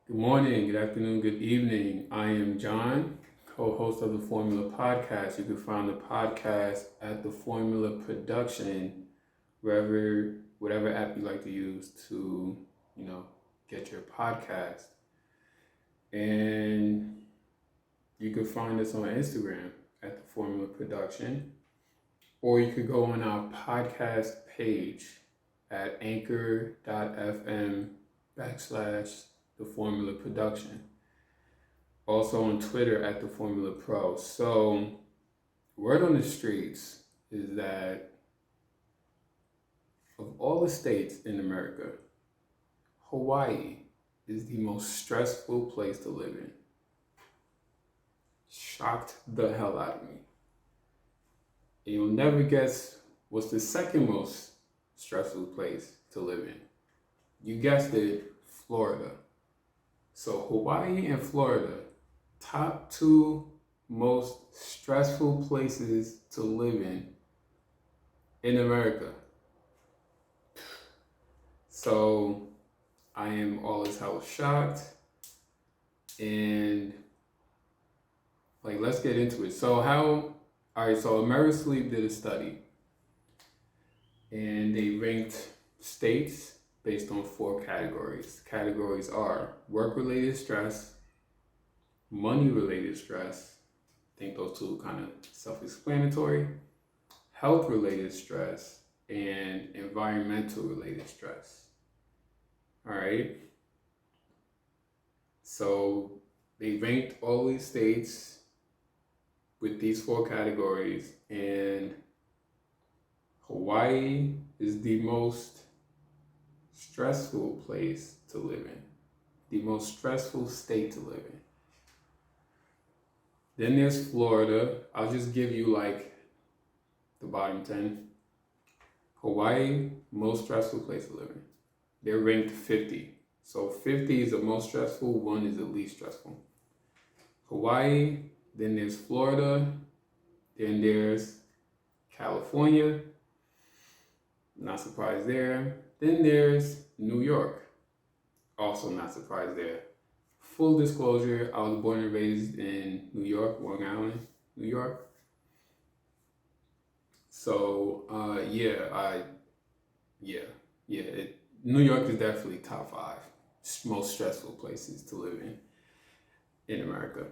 Good morning, good afternoon, good evening. I am John, co-host of the Formula Podcast. You can find the podcast at the Formula Production, whatever app you like to use to, get your podcast. And you can find us on Instagram at the Formula Production, or you could go on our podcast page at anchor.fm/ the Formula Production. Also on Twitter at the Formula Pro. So, word on the streets is that of all the states in America, Hawaii is the most stressful place to live in. Shocked the hell out of me. And you'll never guess what's the second most stressful place to live in. You guessed it, Florida. So Hawaii and Florida, top two most stressful places to live in America. So I am all as hell shocked. And let's get into it. So Amerisleep did a study and they ranked states based on 4 categories. Categories are work-related stress, money-related stress. I think those two kind of self-explanatory. Health-related stress and environmental-related stress. All right. So they ranked all these states with these 4 categories, and Hawaii is the most stressful place to live in, the most stressful state to live in. Then there's Florida. I'll just give you the bottom 10. Hawaii, most stressful place to live in. They're ranked 50. So 50 is the most stressful, 1 is the least stressful. Hawaii, then there's Florida, then there's California, not surprised there. Then there's New York, also not surprised there. Full disclosure, I was born and raised in New York, Long Island, New York. So, New York is definitely top 5 most stressful places to live in America.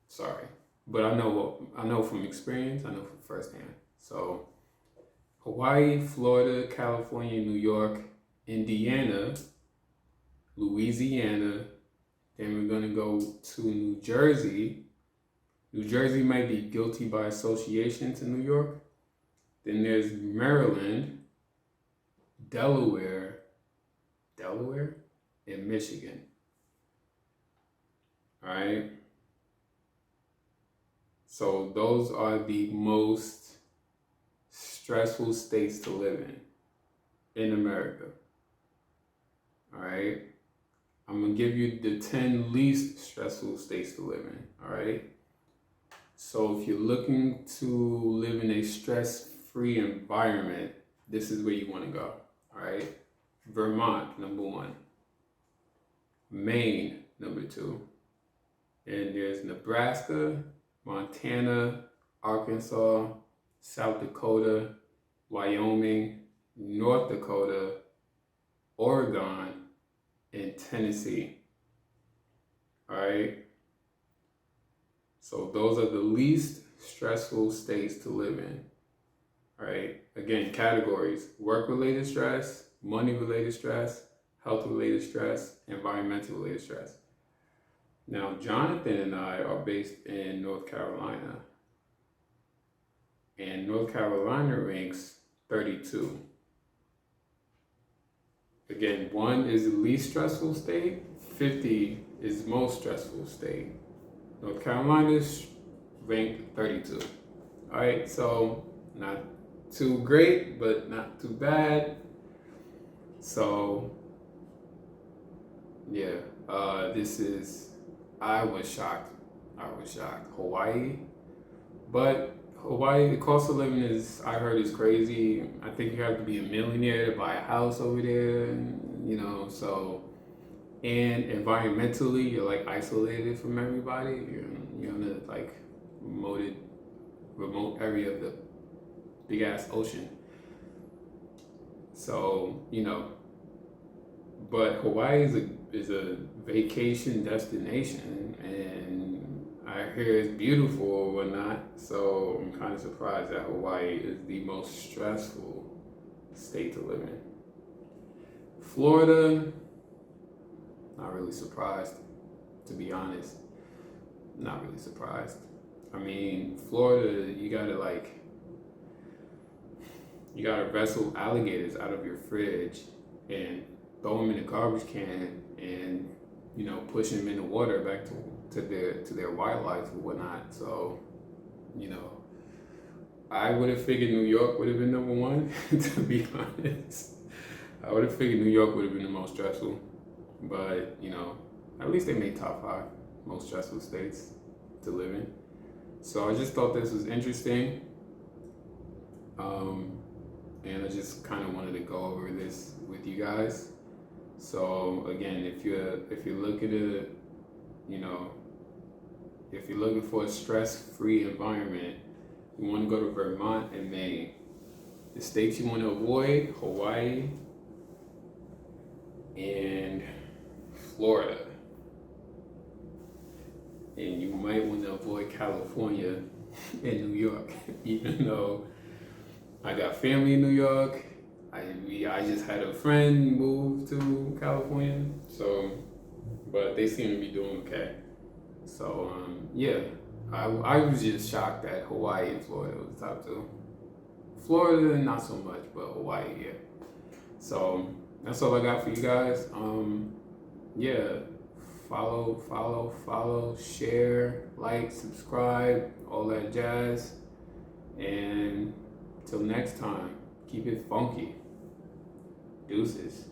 Sorry, but I know from experience, I know from firsthand. So, Hawaii, Florida, California, New York, Indiana, Louisiana. Then we're gonna go to New Jersey. New Jersey might be guilty by association to New York. Then there's Maryland, Delaware, and Michigan. All right. So those are the most stressful states to live in America. All right. I'm going to give you the 10 least stressful states to live in. All right. So if you're looking to live in a stress-free environment, this is where you want to go. All right. Vermont, number 1. Maine, number 2. And there's Nebraska, Montana, Arkansas, South Dakota, Wyoming, North Dakota, Oregon, and Tennessee. All right. So those are the least stressful states to live in. All right. Again, categories: work-related stress, money-related stress, health-related stress, environmental-related stress. Now, Jonathan and I are based in North Carolina, and North Carolina ranks 32. Again, 1 is the least stressful state, 50 is the most stressful state. North Carolina is ranked 32. All right, so not too great, but not too bad. So, yeah, I was shocked. Hawaii, but Hawaii, the cost of living I heard is crazy. I think you have to be a millionaire to buy a house over there, so and environmentally you're like isolated from everybody. You're in a like remote area of the big ass ocean. So but Hawaii is a vacation destination, and I hear it's beautiful or whatnot. So I'm kind of surprised that Hawaii is the most stressful state to live in. Florida, not really surprised, to be honest. Not really surprised. I mean, Florida, you gotta wrestle alligators out of your fridge and throw them in a garbage can, and push them in the water back to their wildlife or whatnot. So I would have figured New York would have been number one. To be honest, I would have figured New York would have been the most stressful, but at least they made top 5 most stressful states to live in. So I just thought this was interesting. And I just kind of wanted to go over this with you guys. So again, if you're looking to, if you're looking for a stress-free environment, you want to go to Vermont and Maine. The states you want to avoid: Hawaii and Florida. And you might want to avoid California and New York, even though I got family in New York. I just had a friend move to California, but they seem to be doing okay. So yeah, I was just shocked that Hawaii and Florida was the top 2. Florida not so much, but Hawaii, yeah. So that's all I got for you guys. Yeah, follow, share, like, subscribe, all that jazz, and till next time, keep it funky. Deuces.